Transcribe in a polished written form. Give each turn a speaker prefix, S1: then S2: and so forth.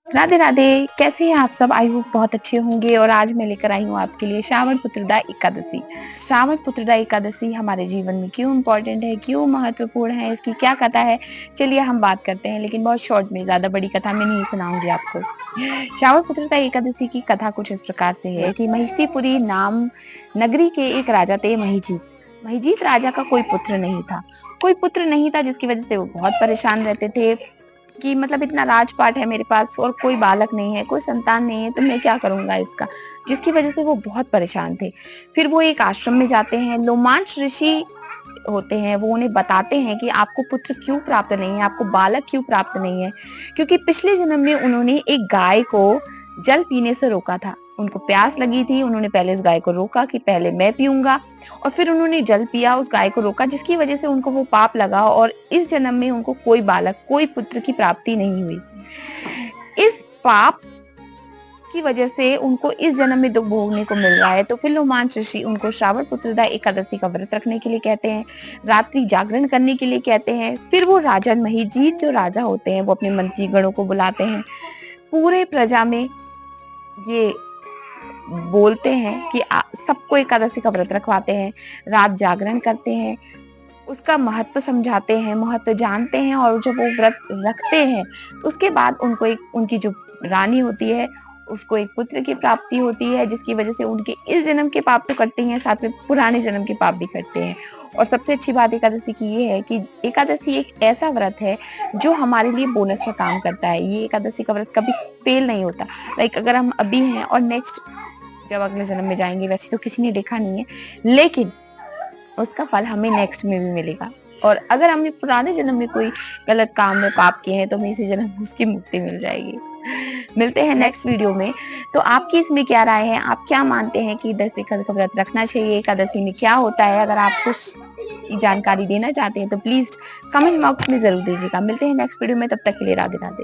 S1: राधे राधे। कैसे हैं आप सब? आई होप बहुत अच्छे होंगे। और आज मैं लेकर आई हूँ आपके लिए श्रावण पुत्रदा एकादशी। श्रावण पुत्रदा एकादशी हमारे जीवन में क्यों इम्पोर्टेंट है, क्यों महत्वपूर्ण है, इसकी क्या कथा है, चलिए हम बात करते हैं, लेकिन बहुत शॉर्ट में, ज्यादा बड़ी कथा में नहीं सुनाऊंगी आपको। श्रावण पुत्रदा एकादशी की कथा कुछ इस प्रकार से है कि महिषीपुरी नाम नगरी के एक राजा थे महिजीत। महिजीत राजा का कोई पुत्र नहीं था। कोई पुत्र नहीं था, जिसकी वजह से वो बहुत परेशान रहते थे कि मतलब इतना राजपाट है मेरे पास और कोई बालक नहीं है, कोई संतान नहीं है, तो मैं क्या करूंगा इसका। जिसकी वजह से वो बहुत परेशान थे। फिर वो एक आश्रम में जाते हैं। लोमांच ऋषि होते हैं, वो उन्हें बताते हैं कि आपको पुत्र क्यों प्राप्त नहीं है, आपको बालक क्यों प्राप्त नहीं है। क्योंकि पिछले जन्म में उन्होंने एक गाय को जल पीने से रोका था। उनको प्यास लगी थी, उन्होंने पहले उस गाय को रोका कि पहले मैं पीऊंगा, और फिर उन्होंने जल पिया, उस गाय को रोका, जिसकी वजह से उनको वो पाप लगा और इस जन्म में उनको कोई बालक, कोई पुत्र की प्राप्ति नहीं हुई। इस पाप की वजह से उनको इस जन्म में दुख भोगने को मिल रहा है। तो फिर लोमांच ऋषि उनको श्रावण पुत्रदा एकादशी का व्रत रखने के लिए कहते हैं, रात्रि जागरण करने के लिए कहते हैं। फिर वो राजा महिजीत जो राजा होते हैं, वो अपने मंत्री गणों को बुलाते हैं, पूरे प्रजा में ये बोलते हैं कि सबको एकादशी का व्रत रखवाते हैं, रात जागरण करते हैं, उसका महत्व समझाते हैं, महत्व जानते हैं। और जब वो व्रत रखते हैं तो उसके बाद उनको एक, उनकी जो रानी होती है, उसको एक पुत्र की प्राप्ति होती है, जिसकी वजह से उनके इस जन्म के पाप तो करते हैं, साथ में पुराने जन्म के पाप भी करते हैं। और सबसे अच्छी बात एकादशी की ये है कि एकादशी एक ऐसा व्रत है जो हमारे लिए बोनस का काम करता है। ये एकादशी का व्रत कभी फेल नहीं होता। लाइक अगर हम अभी हैं और नेक्स्ट जब अगले जन्म में जाएंगे, वैसे तो किसी ने देखा नहीं है, लेकिन उसका फल हमें नेक्स्ट में भी मिलेगा। और अगर हमने पुराने जन्म में कोई गलत काम में पाप किए हैं, तो हमें इसी जन्म में उसकी मुक्ति मिल जाएगी। मिलते हैं नेक्स्ट वीडियो में। तो आपकी इसमें क्या राय है? आप क्या मानते हैं कि एकादशी का व्रत रखना चाहिए? एकादशी में क्या होता है? अगर आप कुछ जानकारी देना चाहते हैं तो प्लीज कमेंट बॉक्स में जरूर दीजिएगा। मिलते हैं नेक्स्ट वीडियो में, तब तक के लिए राधे राधे।